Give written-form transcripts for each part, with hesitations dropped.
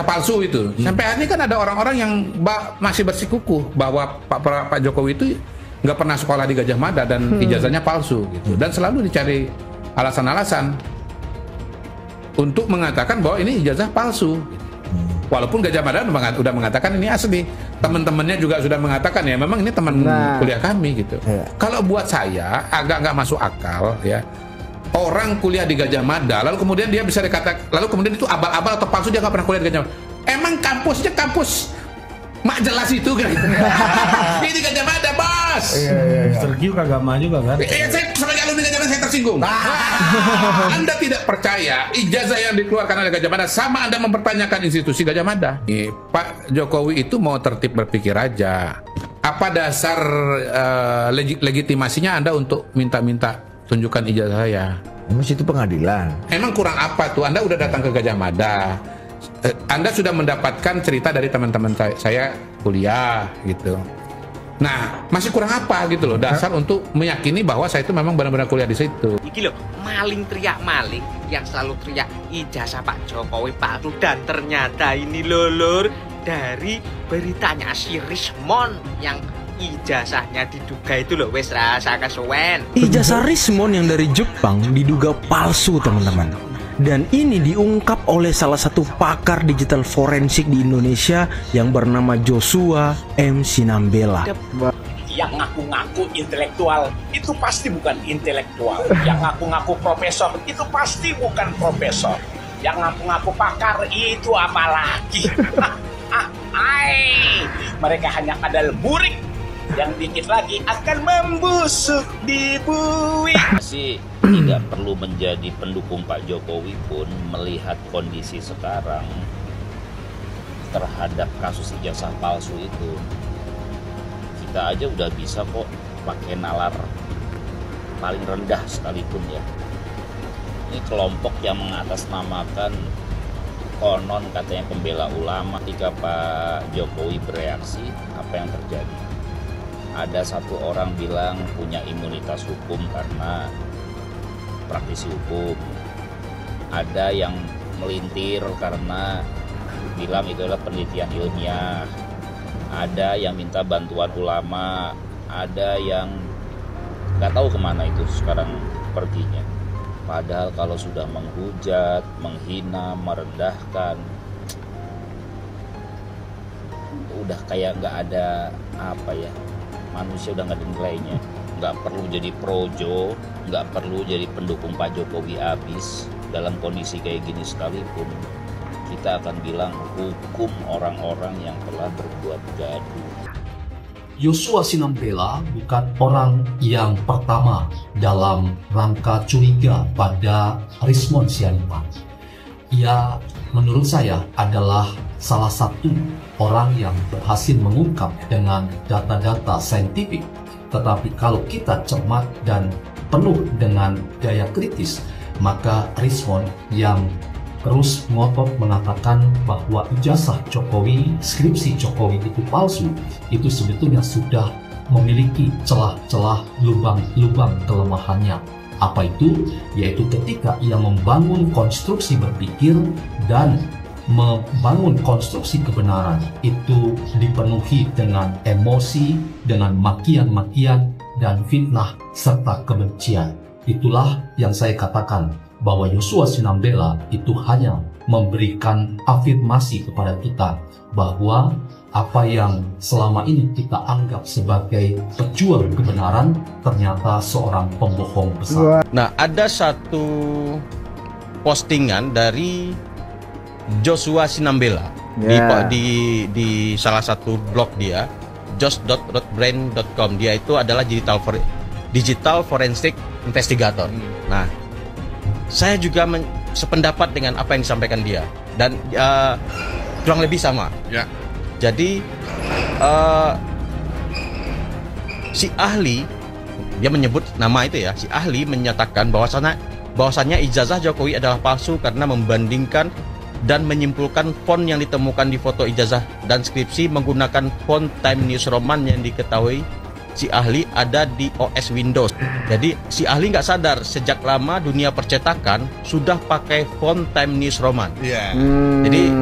palsu itu. Sampai hari ini kan ada orang-orang yang masih bersikukuh bahwa Pak Jokowi itu nggak pernah sekolah di Gajah Mada dan ijazahnya palsu gitu. Dan selalu dicari alasan-alasan untuk mengatakan bahwa ini ijazah palsu. Walaupun Gajah Mada udah mengatakan ini asli. Teman-temannya juga sudah mengatakan ya memang ini teman kuliah kami gitu. Kalau buat saya agak nggak masuk akal ya. Orang kuliah di Gajah Mada, lalu kemudian dia bisa dikatakan, lalu kemudian itu abal-abal atau palsu, dia nggak pernah kuliah di Gajah Mada. Emang kampusnya kampus mak jelas itu kan? Ini Gajah Mada, bos. Tergiu agama juga kan? Iya, saya sebagai alumni Gajah Mada saya tersinggung. Anda tidak percaya ijazah yang dikeluarkan oleh Gajah Mada sama Anda mempertanyakan institusi Gajah Mada. Pak Jokowi itu mau tertib berpikir aja. Apa dasar legitimasinya Anda untuk minta-minta tunjukkan ijazah saya? Emang itu pengadilan. Emang kurang apa tuh? Anda udah datang ke Gajah Mada. Anda sudah mendapatkan cerita dari teman-teman saya kuliah gitu. Nah, masih kurang apa gitu loh dasar untuk meyakini bahwa saya itu memang benar-benar kuliah di situ. Iki loh, maling teriak maling yang selalu teriak ijazah Pak Jokowi palsu, dan ternyata ini lulur dari beritanya si Rismon yang ijazahnya diduga itu loh wes rasa kesuwen. Ijazah Rismon yang dari Jepang diduga palsu, teman-teman. Dan ini diungkap oleh salah satu pakar digital forensik di Indonesia yang bernama Joshua M. Sinambela. Yang ngaku-ngaku intelektual itu pasti bukan intelektual. Yang ngaku-ngaku profesor itu pasti bukan profesor. Yang ngaku-ngaku pakar itu apalagi? Mereka hanya kadal burik yang dikit lagi akan membusuk di buih. Masih tidak perlu menjadi pendukung Pak Jokowi pun melihat kondisi sekarang terhadap kasus ijazah palsu itu. Kita aja udah bisa kok pakai nalar paling rendah sekalipun ya. Ini kelompok yang mengatasnamakan konon katanya pembela ulama. Ketika Pak Jokowi bereaksi, apa yang terjadi? Ada satu orang bilang punya imunitas hukum karena praktisi hukum. Ada yang melintir karena bilang itu adalah penelitian ilmiah. Ada yang minta bantuan ulama. Ada yang nggak tahu kemana itu sekarang perginya. Padahal kalau sudah menghujat, menghina, merendahkan, udah kayak nggak ada apa ya, manusia udah nggak ada nilainya. Nggak perlu jadi projo, nggak perlu jadi pendukung Pak Jokowi abis. Dalam kondisi kayak gini sekalipun kita akan bilang hukum orang-orang yang telah berbuat gaduh. Joshua Sinambela bukan orang yang pertama dalam rangka curiga pada Rismon Sianipar. Ia menurut saya adalah salah satu orang yang berhasil mengungkap dengan data-data saintifik. Tetapi kalau kita cermat dan penuh dengan daya kritis, maka Rismon yang terus ngotot mengatakan bahwa ijazah Jokowi, skripsi Jokowi itu palsu, itu sebetulnya sudah memiliki celah-celah lubang-lubang kelemahannya. Apa itu? Yaitu ketika ia membangun konstruksi berpikir dan membangun konstruksi kebenaran, itu dipenuhi dengan emosi, dengan makian-makian dan fitnah serta kebencian. Itulah yang saya katakan bahwa Joshua Sinambela itu hanya memberikan afirmasi kepada kita bahwa apa yang selama ini kita anggap sebagai pejuang kebenaran ternyata seorang pembohong besar. Nah, ada satu postingan dari Joshua Sinambela di salah satu blog dia, josh.rootbrain.com. Dia itu adalah digital forensic investigator. Nah, saya juga sependapat dengan apa yang disampaikan dia dan kurang lebih sama. Ya. Jadi si ahli, dia menyebut nama itu ya, si ahli menyatakan bahwasannya ijazah Jokowi adalah palsu karena membandingkan dan menyimpulkan font yang ditemukan di foto ijazah dan skripsi menggunakan font Time News Roman yang diketahui si ahli ada di OS Windows. Jadi si ahli nggak sadar sejak lama dunia percetakan sudah pakai font Time News Roman. Jadi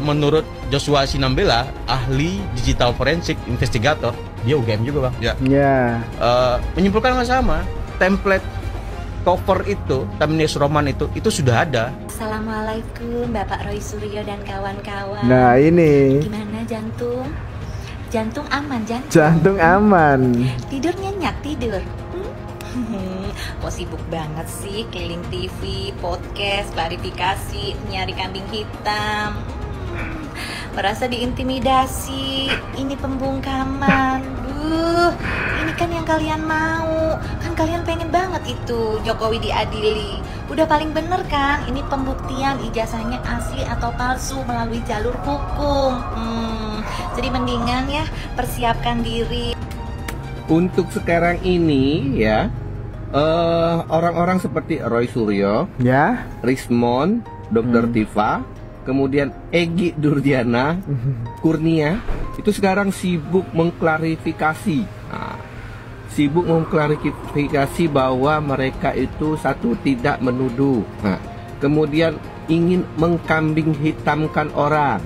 Menurut Joshua Sinambela, ahli digital forensik investigator, dia UGM juga bang. Ya. Menyimpulkan hal sama, template cover itu, thumbnail roman itu sudah ada. Assalamualaikum Bapak Roy Suryo dan kawan-kawan. Nah ini. Gimana jantung? Jantung aman, jantung. Jantung aman. Tidur nyenyak, tidur. Kok sibuk banget sih keliling TV, podcast, klarifikasi, nyari kambing hitam. Merasa diintimidasi. Ini pembungkaman. Ini kan yang kalian mau. Kan kalian pengen banget itu Jokowi diadili. Udah paling bener kan? Ini pembuktian ijazahnya asli atau palsu melalui jalur hukum. Jadi mendingan ya persiapkan diri. Untuk sekarang ini ya, orang-orang seperti Roy Suryo, Ya. Rismon, Dr. Tifa, kemudian Egy Durdiana, Kurnia, itu sekarang sibuk mengklarifikasi. Sibuk mengklarifikasi bahwa mereka itu satu tidak menuduh. Kemudian ingin mengkambing hitamkan orang.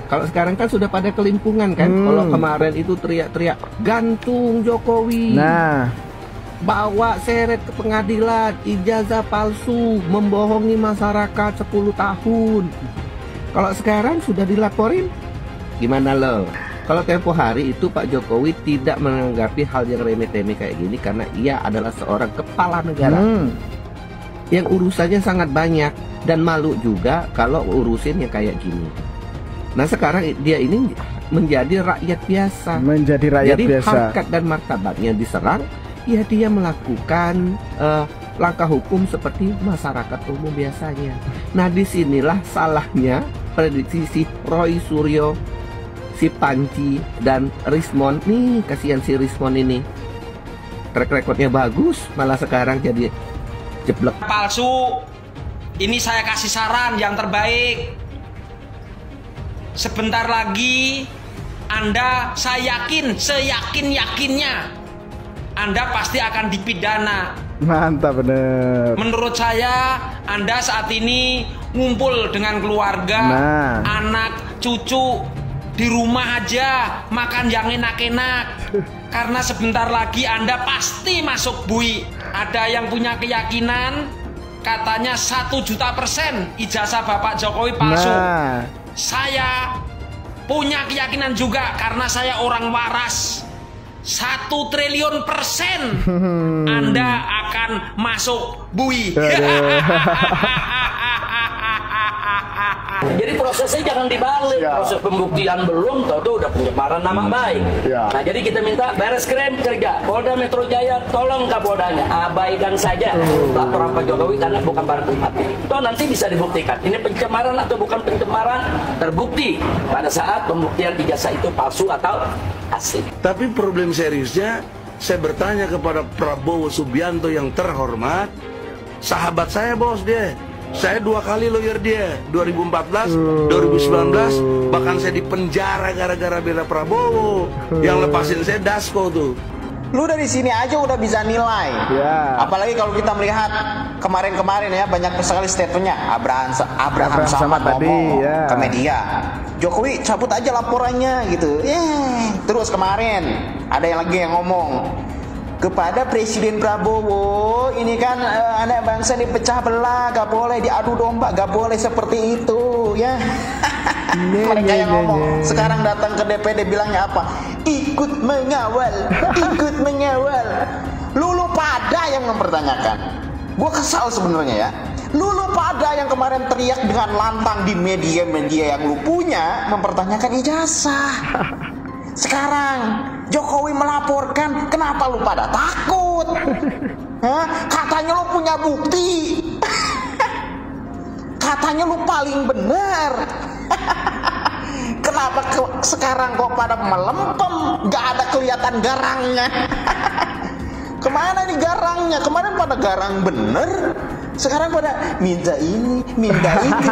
Kalau sekarang kan sudah pada kelimpungan kan. Kalau kemarin itu teriak-teriak gantung Jokowi. Nah, bawa seret ke pengadilan, ijazah palsu, membohongi masyarakat 10 tahun. Kalau sekarang sudah dilaporin, gimana lo? Kalau tempo hari itu Pak Jokowi tidak menanggapi hal yang remeh-temeh kayak gini karena ia adalah seorang kepala negara yang urusannya sangat banyak dan malu juga kalau urusin yang kayak gini. Nah sekarang dia ini menjadi rakyat biasa. menjadi rakyat Jadi biasa. harkat dan martabatnya diserang, ya dia melakukan langkah hukum seperti masyarakat umum biasanya. Nah disinilah salahnya prediksi si Roy Suryo, si Panji dan Rismon. Nih kasihan si Rismon ini, track recordnya bagus, malah sekarang jadi jeblek. Palsu. Ini saya kasih saran yang terbaik. Sebentar lagi Anda, saya yakin, seyakin-yakinnya Anda pasti akan dipidana. Mantap bener. Menurut saya Anda saat ini ngumpul dengan keluarga, anak, cucu, di rumah aja makan yang enak-enak. Karena sebentar lagi Anda pasti masuk bui. Ada yang punya keyakinan katanya 1.000.000% ijazah Bapak Jokowi palsu. Saya punya keyakinan juga karena saya orang waras. 1 triliun persen Anda akan masuk bui. Jadi prosesnya jangan dibalik. Proses pembuktian belum, tahu udah pencemaran nama baik. Nah jadi kita minta Bareskrim kerja, Polda Metro Jaya tolong Kapoldanya abaikan saja laporan Pak Jokowi karena bukan barang pribadi. Toh nanti bisa dibuktikan ini pencemaran atau bukan pencemaran, terbukti pada saat pembuktian ijazah itu palsu atau asli. Tapi problem seriusnya, saya bertanya kepada Prabowo Subianto yang terhormat, sahabat saya bos dia. Saya 2 kali lawyer dia, 2014, 2019, bahkan saya dipenjara gara-gara bela Prabowo. Yang lepasin saya Dasko tuh. Lu dari sini aja udah bisa nilai. Apalagi kalau kita melihat kemarin-kemarin ya, banyak sekali statementnya. Abraham Samad ngomong ke media, Jokowi cabut aja laporannya gitu. Terus kemarin ada yang lagi yang ngomong kepada Presiden Prabowo, ini kan anak bangsa dipecah belah, gak boleh diadu domba, gak boleh seperti itu ya. Mereka yang ngomong, sekarang datang ke DPD bilangnya apa? Ikut mengawal, ikut mengawal. Lulu pada yang mempertanyakan. Gue kesal sebenarnya ya. Lulu pada yang kemarin teriak dengan lantang di media-media yang lu punya mempertanyakan ijazah. Sekarang Jokowi melaporkan, kenapa lu pada takut? Katanya lu punya bukti. Katanya lu paling benar. Kenapa sekarang kok pada melempem? Gak ada kelihatan garangnya. Kemana nih garangnya? Kemarin pada garang bener, sekarang pada minta ini, minta itu.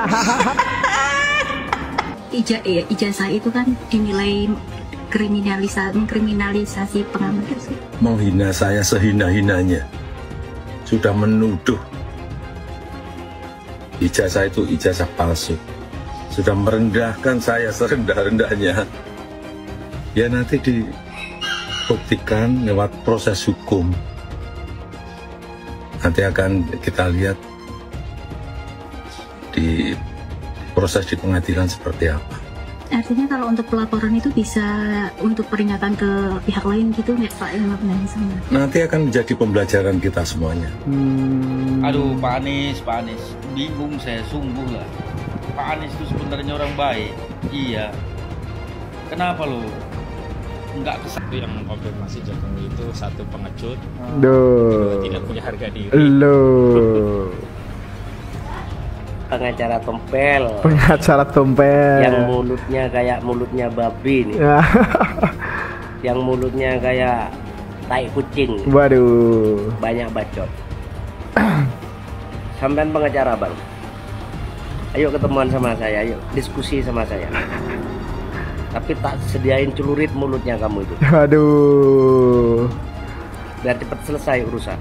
Ijazah itu kan dinilai kriminalisasi pengamat. Menghina saya sehina-hinanya. Sudah menuduh ijazah itu ijazah palsu. sudah merendahkan saya serendah-rendahnya, ya nanti dibuktikan lewat proses hukum. Nanti akan kita lihat di proses di pengadilan seperti apa. Artinya kalau untuk pelaporan itu bisa untuk peringatan ke pihak lain gitu nggak Pak yang melakukan sama? Nanti akan menjadi pembelajaran kita semuanya. Aduh Pak Anies, bingung saya sungguh lah. Pak Anies itu sebenarnya orang baik, iya. Kenapa lo nggak kesatu yang mengkonfirmasi Jokowi itu satu pengecut, kedua tidak punya harga diri. Pengacara tompel. Pengacara tompel. Yang mulutnya kayak mulutnya babi nih. Yang mulutnya kayak tai kucing. Waduh. Banyak bacot. Sampean pengacara bang. Ayo ketemuan sama saya, ayo diskusi sama saya. Tapi tak sediain celurit mulutnya kamu itu. Aduh. Biar cepat selesai urusan.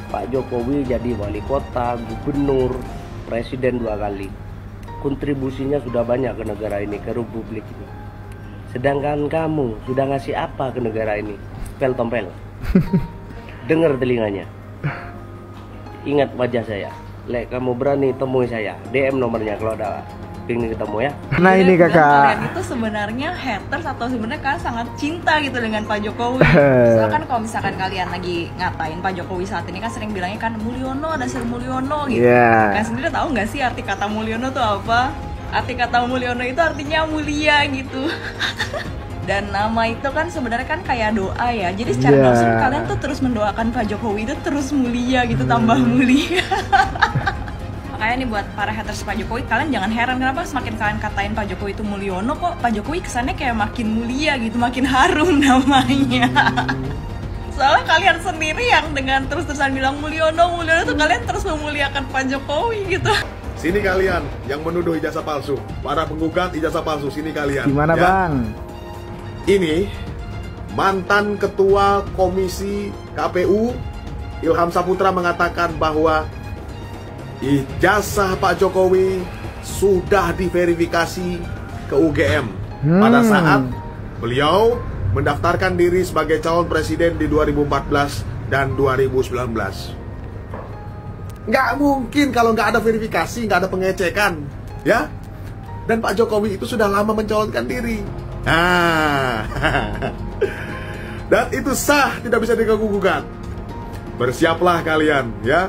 Pak Jokowi jadi wali kota, gubernur, presiden 2 kali. Kontribusinya sudah banyak ke negara ini, ke republik ini. Sedangkan kamu sudah ngasih apa ke negara ini? Tompel. Dengar telinganya. Ingat wajah saya. Lek kamu berani temui saya, DM nomornya kalau ada pengen ketemu ya. Nah ini kakak. Kalian itu sebenarnya haters atau sebenarnya kalian sangat cinta gitu dengan Pak Jokowi. Soalnya kan kalau misalkan kalian lagi ngatain Pak Jokowi saat ini kan sering bilangnya kan Mulyono, dasar Mulyono gitu. Kalian sendiri tahu nggak sih arti kata Mulyono itu apa? Arti kata Mulyono itu artinya mulia gitu. Dan nama itu kan sebenarnya kan kayak doa ya. Jadi secara langsung kalian tuh terus mendoakan Pak Jokowi itu terus mulia gitu, tambah mulia. Makanya nih buat para haters Pak Jokowi, kalian jangan heran kenapa semakin kalian katain Pak Jokowi itu Mulyono, kok Pak Jokowi kesannya kayak makin mulia gitu, makin harum namanya. Soalnya kalian sendiri yang dengan terus-terusan bilang Mulyono tuh kalian terus memuliakan Pak Jokowi gitu. Sini kalian yang menuduh ijazah palsu, para penggugat ijazah palsu, sini kalian. Gimana bang? Ini mantan ketua komisi KPU Ilham Saputra mengatakan bahwa ijazah Pak Jokowi sudah diverifikasi ke UGM pada saat beliau mendaftarkan diri sebagai calon presiden di 2014 dan 2019. Nggak mungkin kalau nggak ada verifikasi, nggak ada pengecekan, ya. Dan Pak Jokowi itu sudah lama mencalonkan diri. Dan itu sah, tidak bisa diganggu-gugat. Bersiaplah kalian, ya.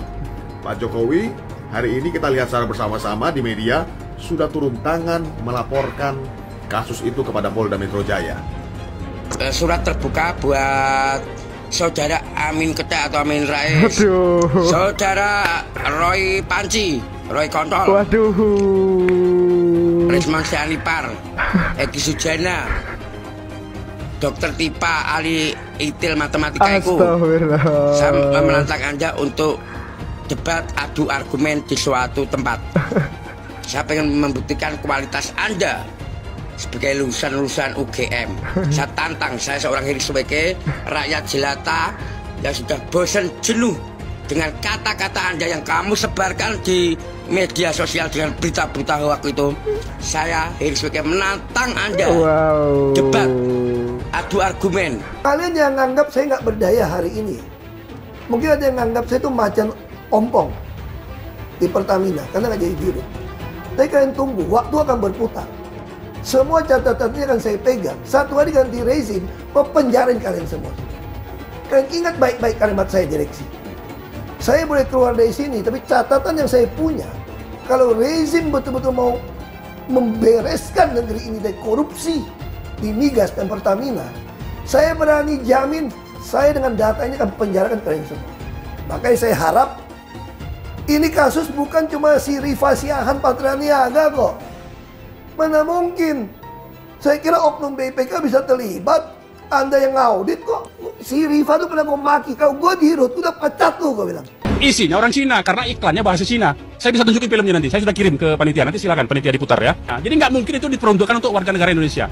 Pak Jokowi hari ini kita lihat secara bersama-sama di media sudah turun tangan melaporkan kasus itu kepada Polda Metro Jaya. Surat terbuka buat Saudara Amin Keta atau Amin Rais, Saudara Roy Panci, Roy Kontol, Risman Sianipar, Egi Sujana, Dokter Tipa Ali Itil Matematikaiku. Saya menantang Anda untuk debat adu argumen di suatu tempat. Saya ingin membuktikan kualitas Anda sebagai lulusan UGM. Saya tantang, saya seorang Hirisweke, rakyat jelata yang sudah bosan jenuh dengan kata-kata Anda yang kamu sebarkan di media sosial dengan berita-berita hoax itu. Saya Hirisweke menantang Anda debat adu argumen. Kalian yang nganggap saya nggak berdaya hari ini, mungkin ada yang nganggap saya itu macan ompong di Pertamina karena nggak jadi dirut. Tapi kalian tunggu, waktu akan berputar. Semua catatannya akan saya pegang. Satu hari ganti rezim, penjarain kalian semua. Kalian ingat baik-baik kalimat saya direksi. Saya boleh keluar dari sini, tapi catatan yang saya punya, kalau rezim betul-betul mau membereskan negeri ini dari korupsi di migas dan Pertamina, saya berani jamin saya dengan data ini akan penjarakan kalian semua. Makanya saya harap ini kasus bukan cuma si Rifa Siahan Patraniaga kok. Mana mungkin? Saya kira oknum BPK bisa terlibat. Anda yang ngaudit kok. Si Rifa tuh pernah ngomaki. Kalau gue dirut, udah pecat tuh gue bilang. Isinya orang Cina, karena iklannya bahasa Cina. Saya bisa tunjukin filmnya nanti. Saya sudah kirim ke panitia. Nanti silakan panitia diputar ya. Nah, jadi nggak mungkin itu diperuntukkan untuk warga negara Indonesia.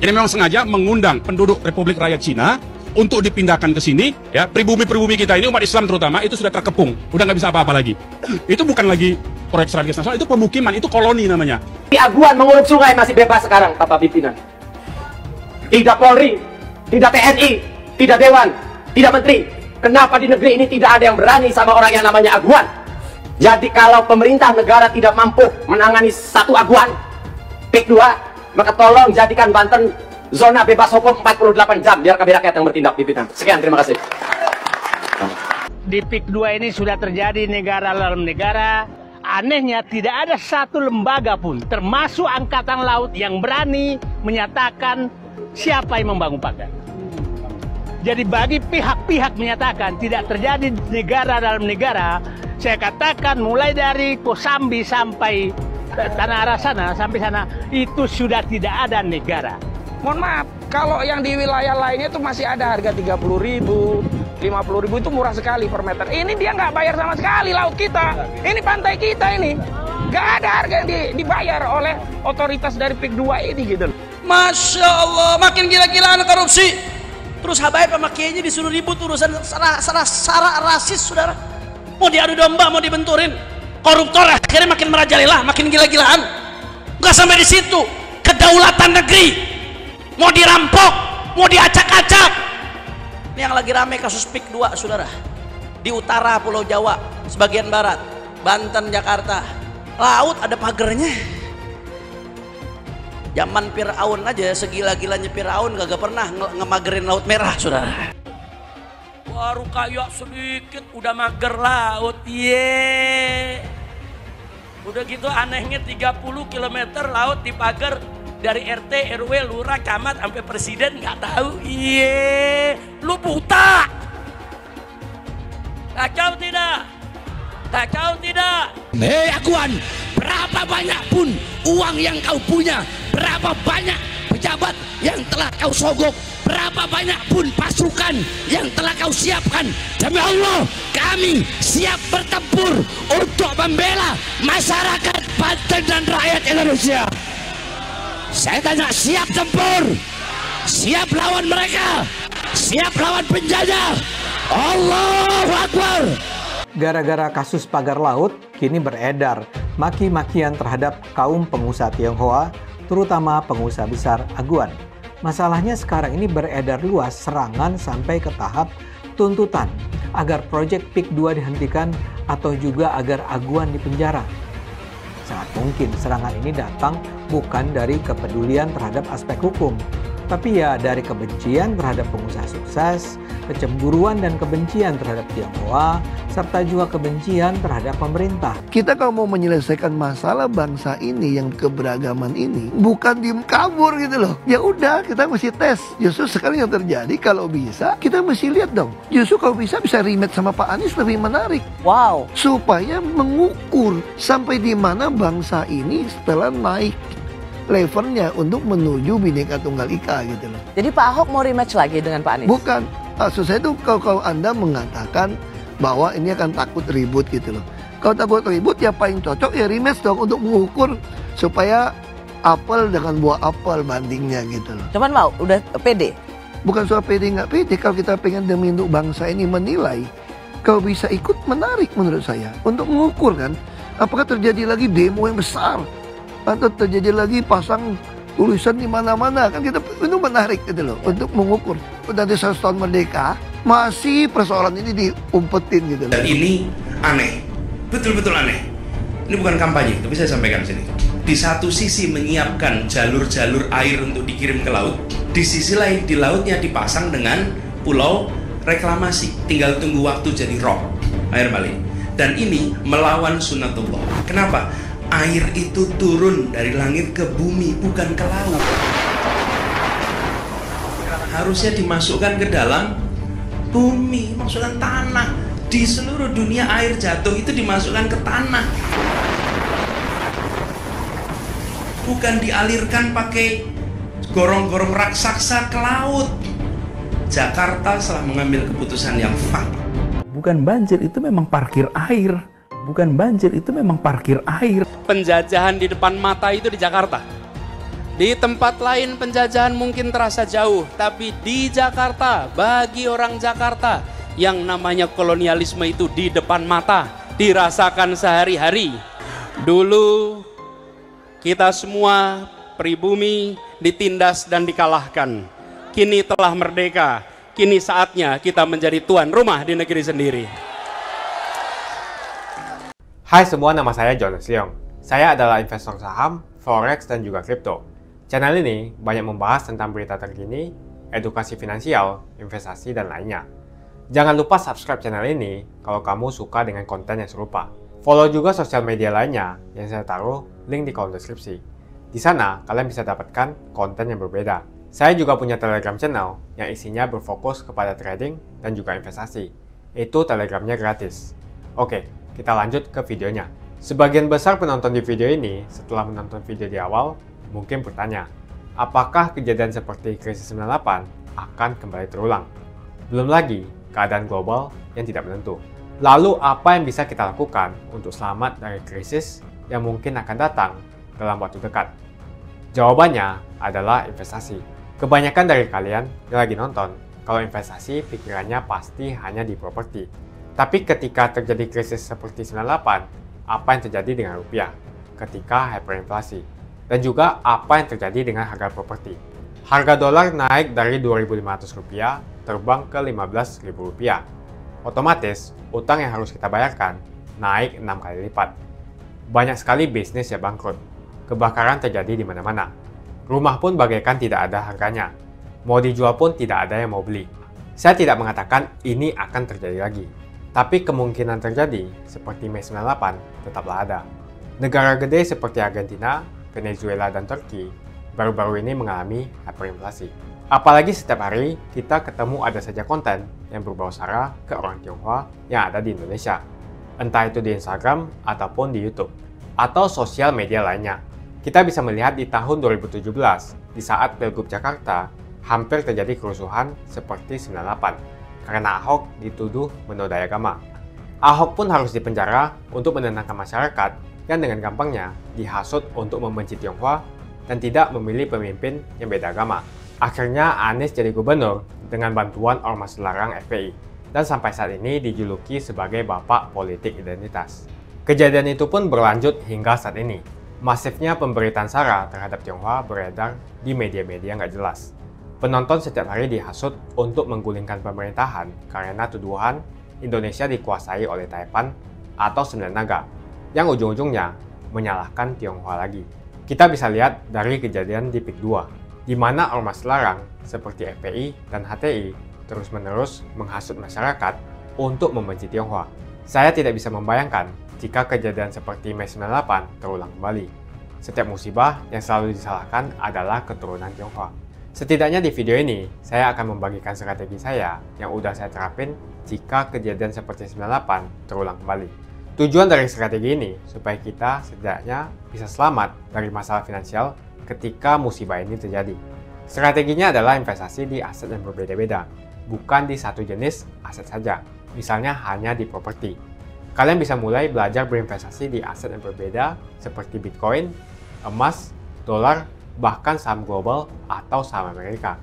Jadi memang sengaja mengundang penduduk Republik Rakyat Cina untuk dipindahkan ke sini. Ya, pribumi-pribumi kita ini, umat Islam terutama, itu sudah terkepung. Udah nggak bisa apa-apa lagi. Itu bukan lagi proyek strategis nasional, itu pemukiman, itu koloni namanya. Di Aguan mengurus sungai masih bebas sekarang, Bapak Pimpinan. Tidak Polri, tidak TNI, tidak Dewan, tidak Menteri. Kenapa di negeri ini tidak ada yang berani sama orang yang namanya Aguan? Jadi kalau pemerintah negara tidak mampu menangani satu Aguan, PIK 2, maka tolong jadikan Banten zona bebas hukum 48 jam, biar kami rakyat yang bertindak, Pimpinan. Sekian, terima kasih. Di PIK 2 ini sudah terjadi negara dalam negara. Anehnya tidak ada satu lembaga pun, termasuk Angkatan Laut, yang berani menyatakan siapa yang membangun pagar. Jadi bagi pihak-pihak menyatakan tidak terjadi negara dalam negara, saya katakan mulai dari Kosambi sampai Tanah Arah sana, sampai sana, itu sudah tidak ada negara. Mohon maaf, kalau yang di wilayah lainnya itu masih ada harga 30.000, 50.000, itu murah sekali per meter. Ini dia nggak bayar sama sekali laut kita. Ini pantai kita ini. Nggak ada harga yang dibayar oleh otoritas dari PIK 2 ini gitu. Masya Allah, makin gila-gilaan korupsi. Terus Habaib sama Kiainya disuruh ribut urusan sara rasis, saudara. Mau diadu domba, mau dibenturin. Koruptor akhirnya makin merajalela, makin gila-gilaan. Nggak sampai di situ, kedaulatan negeri mau dirampok, mau diacak-acak. Ini yang lagi rame kasus PIK 2, saudara. Di utara Pulau Jawa, sebagian barat, Banten, Jakarta. Laut ada pagernya. Zaman Fir'aun aja, segila-gilanya Fir'aun gak pernah ngemagerin Laut Merah, saudara. Baru kayak sedikit udah mager laut, udah gitu anehnya 30 km laut dipager. Dari RT, RW, lurah, camat, sampai presiden nggak tahu. Lu buta. Kacau tidak? Kacau tidak? Hei Aguan, berapa banyak pun uang yang kau punya, berapa banyak pejabat yang telah kau sogok, berapa banyak pun pasukan yang telah kau siapkan, demi Allah kami siap bertempur untuk membela masyarakat Banten dan rakyat Indonesia. Saya tanya, siap tempur, siap lawan mereka, siap lawan penjajah. Allahu Akbar. Gara-gara kasus pagar laut, kini beredar maki-makian terhadap kaum pengusaha Tionghoa, terutama pengusaha besar Aguan. Masalahnya sekarang ini beredar luas serangan sampai ke tahap tuntutan agar proyek PIK 2 dihentikan atau juga agar Aguan dipenjara. Sangat mungkin serangan ini datang bukan dari kepedulian terhadap aspek hukum, tapi ya dari kebencian terhadap pengusaha sukses, kecemburuan dan kebencian terhadap Tionghoa, serta juga kebencian terhadap pemerintah. Kita kalau mau menyelesaikan masalah bangsa ini yang keberagaman ini, bukan diem kabur gitu loh. Ya udah, kita mesti tes. Justru sekarang yang terjadi, kalau bisa kita mesti lihat dong. Justru kalau bisa rematch sama Pak Anies lebih menarik. Wow. Supaya mengukur sampai di mana bangsa ini setelah naik levelnya untuk menuju Bhinneka Tunggal Ika gitu loh. Jadi Pak Ahok mau rematch lagi dengan Pak Anies? Bukan. Maksud saya itu kalau Anda mengatakan bahwa ini akan takut ribut gitu loh. Kalau takut ribut ya paling cocok ya rematch dong untuk mengukur supaya apel dengan buah apel bandingnya gitu loh. Cuman mau, udah pede? Bukan soal pede nggak pede, kalau kita pengen demi untuk bangsa ini menilai, kalau bisa ikut menarik menurut saya. Untuk mengukur kan, apakah terjadi lagi demo yang besar atau terjadi lagi pasang tulisan di mana-mana, kan kita itu menarik gitu loh untuk mengukur. Dari 100 tahun merdeka masih persoalan ini diumpetin gitu loh. Dan ini aneh, betul-betul aneh. Ini bukan kampanye, tapi saya sampaikan sini. Di satu sisi menyiapkan jalur-jalur air untuk dikirim ke laut, di sisi lain di lautnya dipasang dengan pulau reklamasi, tinggal tunggu waktu jadi rock air balik. Dan ini melawan sunatullah. Kenapa? Air itu turun dari langit ke bumi, bukan ke laut. Harusnya dimasukkan ke dalam bumi, masukkan tanah. Di seluruh dunia air jatuh itu dimasukkan ke tanah, bukan dialirkan pakai gorong-gorong raksasa ke laut. Jakarta telah mengambil keputusan yang fatal. Bukan banjir, itu memang parkir air. Bukan banjir, itu memang parkir air. Penjajahan di depan mata itu di Jakarta. Di tempat lain penjajahan mungkin terasa jauh, tapi di Jakarta, bagi orang Jakarta, yang namanya kolonialisme itu di depan mata, dirasakan sehari-hari. Dulu kita semua pribumi ditindas dan dikalahkan. Kini telah merdeka. Kini saatnya kita menjadi tuan rumah di negeri sendiri. Hai semua, nama saya Jonas Leong. Saya adalah investor saham, forex, dan juga kripto. Channel ini banyak membahas tentang berita terkini, edukasi finansial, investasi, dan lainnya. Jangan lupa subscribe channel ini kalau kamu suka dengan konten yang serupa. Follow juga sosial media lainnya yang saya taruh link di kolom deskripsi. Di sana kalian bisa dapatkan konten yang berbeda. Saya juga punya Telegram channel yang isinya berfokus kepada trading dan juga investasi. Itu Telegramnya gratis. Oke, kita lanjut ke videonya. Sebagian besar penonton di video ini setelah menonton video di awal mungkin bertanya, apakah kejadian seperti krisis 98 akan kembali terulang? Belum lagi keadaan global yang tidak menentu. Lalu apa yang bisa kita lakukan untuk selamat dari krisis yang mungkin akan datang dalam waktu dekat? Jawabannya adalah investasi. Kebanyakan dari kalian yang lagi nonton, kalau investasi pikirannya pasti hanya di properti. Tapi ketika terjadi krisis seperti 98, apa yang terjadi dengan rupiah ketika hyperinflasi? Dan juga apa yang terjadi dengan harga properti? Harga dolar naik dari Rp2.500 terbang ke Rp15.000. Otomatis, utang yang harus kita bayarkan naik 6 kali lipat. Banyak sekali bisnis yang bangkrut. Kebakaran terjadi di mana-mana. Rumah pun bagaikan tidak ada harganya. Mau dijual pun tidak ada yang mau beli. Saya tidak mengatakan ini akan terjadi lagi. Tapi kemungkinan terjadi seperti Mei 98 tetaplah ada. Negara gede seperti Argentina, Venezuela, dan Turki baru-baru ini mengalami hyperinflasi. Apalagi setiap hari kita ketemu ada saja konten yang berbau sara ke orang Tionghoa yang ada di Indonesia. Entah itu di Instagram ataupun di YouTube atau sosial media lainnya. Kita bisa melihat di tahun 2017 di saat Pilgub Jakarta hampir terjadi kerusuhan seperti 98. Karena Ahok dituduh menodai agama. Ahok pun harus dipenjara untuk menenangkan masyarakat yang dengan gampangnya dihasut untuk membenci Tionghoa dan tidak memilih pemimpin yang beda agama. Akhirnya Anies jadi gubernur dengan bantuan ormas larang FPI dan sampai saat ini dijuluki sebagai bapak politik identitas. Kejadian itu pun berlanjut hingga saat ini. Masifnya pemberitaan sara terhadap Tionghoa beredar di media-media nggak jelas. Penonton setiap hari dihasut untuk menggulingkan pemerintahan karena tuduhan Indonesia dikuasai oleh Taipan atau Sembilan Naga, yang ujung-ujungnya menyalahkan Tionghoa lagi. Kita bisa lihat dari kejadian di PIK 2, di mana ormas larang seperti FPI dan HTI terus-menerus menghasut masyarakat untuk membenci Tionghoa. Saya tidak bisa membayangkan jika kejadian seperti Mei 98 terulang kembali. Setiap musibah yang selalu disalahkan adalah keturunan Tionghoa. Setidaknya di video ini, saya akan membagikan strategi saya yang udah saya terapin jika kejadian seperti 98 terulang kembali. Tujuan dari strategi ini supaya kita setidaknya bisa selamat dari masalah finansial ketika musibah ini terjadi. Strateginya adalah investasi di aset yang berbeda-beda, bukan di satu jenis aset saja, misalnya hanya di properti. Kalian bisa mulai belajar berinvestasi di aset yang berbeda seperti Bitcoin, emas, dolar, bahkan saham global atau saham Amerika.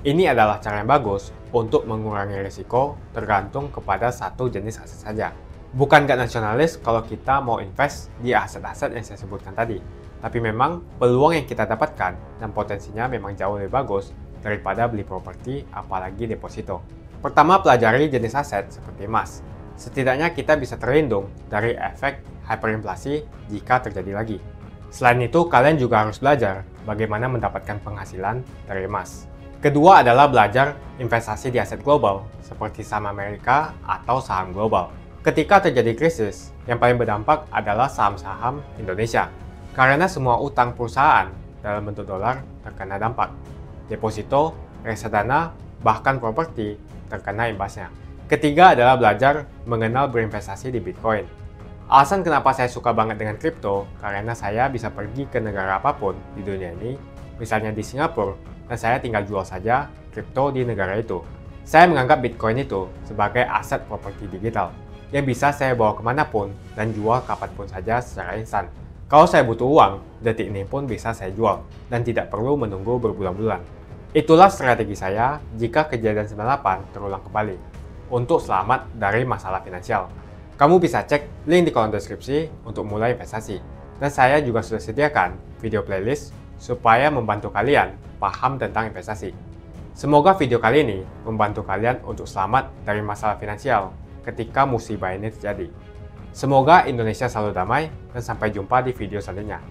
Ini adalah cara yang bagus untuk mengurangi risiko tergantung kepada satu jenis aset saja. Bukan gak nasionalis kalau kita mau invest di aset-aset yang saya sebutkan tadi, tapi memang peluang yang kita dapatkan dan potensinya memang jauh lebih bagus daripada beli properti apalagi deposito. Pertama, pelajari jenis aset seperti emas. Setidaknya kita bisa terlindung dari efek hyperinflasi jika terjadi lagi. Selain itu, kalian juga harus belajar bagaimana mendapatkan penghasilan dari emas. Kedua adalah belajar investasi di aset global, seperti saham Amerika atau saham global. Ketika terjadi krisis, yang paling berdampak adalah saham-saham Indonesia, karena semua utang perusahaan dalam bentuk dolar terkena dampak. Deposito, reksadana, bahkan properti terkena imbasnya. Ketiga adalah belajar mengenal berinvestasi di Bitcoin. Alasan kenapa saya suka banget dengan kripto, karena saya bisa pergi ke negara apapun di dunia ini, misalnya di Singapura, dan saya tinggal jual saja kripto di negara itu. Saya menganggap Bitcoin itu sebagai aset properti digital, yang bisa saya bawa kemanapun dan jual kapanpun saja secara instan. Kalau saya butuh uang, detik ini pun bisa saya jual, dan tidak perlu menunggu berbulan-bulan. Itulah strategi saya jika kejadian 98 terulang kembali, untuk selamat dari masalah finansial. Kamu bisa cek link di kolom deskripsi untuk mulai investasi. Dan saya juga sudah sediakan video playlist supaya membantu kalian paham tentang investasi. Semoga video kali ini membantu kalian untuk selamat dari masalah finansial ketika musibah ini terjadi. Semoga Indonesia selalu damai dan sampai jumpa di video selanjutnya.